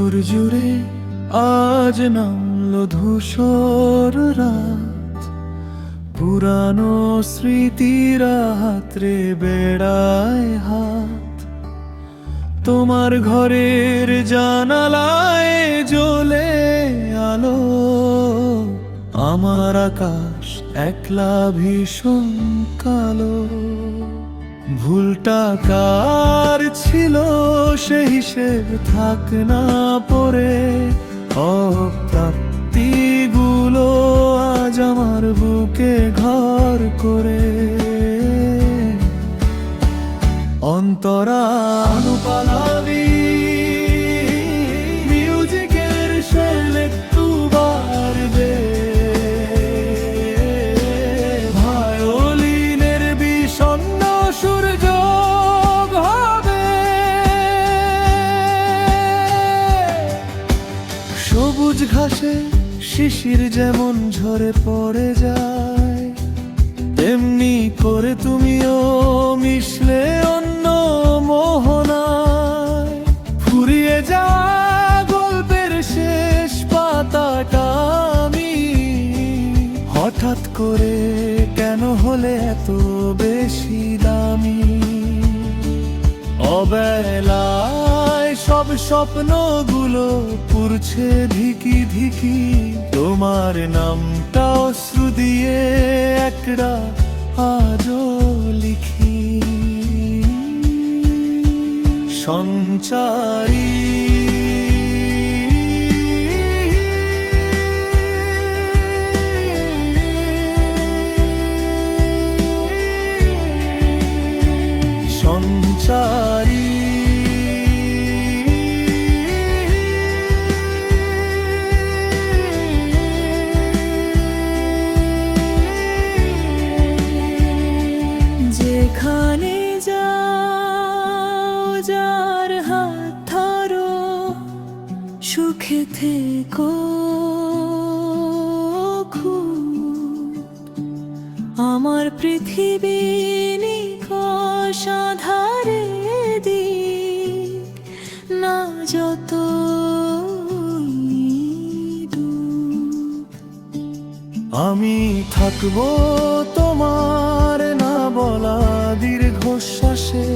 দূর জুড়ে আজ নামলো ধূসর রাত, পুরানো স্মৃতিরা হাতরে বেড়ায় হাত। তোমার ঘরের জানালায় জ্বলে আলো, আমার আকাশ একলা ভীষণ কালো। ভুলটা কার ছিল সে হিসেব থাক না পড়ে, অপ্রাপ্তিগুলো আজ আমার বুকে ঘর করে। অন্তরা অনুপলাবী মিউজিকের সুর একটু বাড়বে, ভায়োলিনের বিষণ্ণ সুর যোগ হবে। সবুজ ঘাসে শিশির যেমন ঝরে পড়ে যায়, তেমনি করে তুমিও মিশলে অন্য মোহনায়। ফুরিয়ে যাওয়া গল্পের শেষ পাতাটা আমি, হঠাৎ করে কেন হলে এত বেশি দামি। অবেলায় সব স্বপ্নগুলো পুড়ছে ধিকি ধিকি, তোমার নামটা অশ্রু দিয়ে একটা আজও লিখি। সঞ্চারী সঞ্চারী যেখানে যাও যার হাত ধরো, সুখে থেকো খুব। আমার পৃথিবী নিকষ আধারে দিক না যত আমি থাকবো তোমার না বলা দীর্ঘশ্বাসে,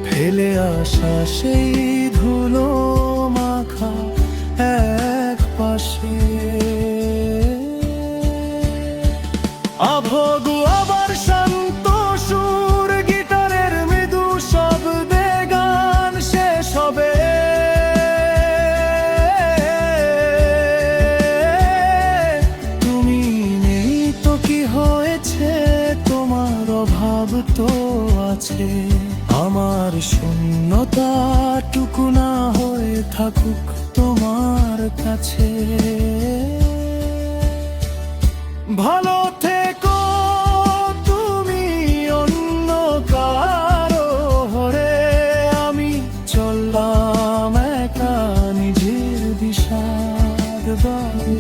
ফেলে আসা সেই ধুলো মাখা এক পাশে। আভগু আবার শান্ত সুর, গিটারের মৃদু শব্দে গান শেষ হবে। তুমি নেই তো কি হয়েছে, তোমার অভাব তো আছে। আমার শূন্যতাটুকু না হয়ে থাকুক তোমার কাছে। ভালো থেকো তুমি অন্য কারো হরে, আমি চললাম একা নিজের দিশার বাড়ি।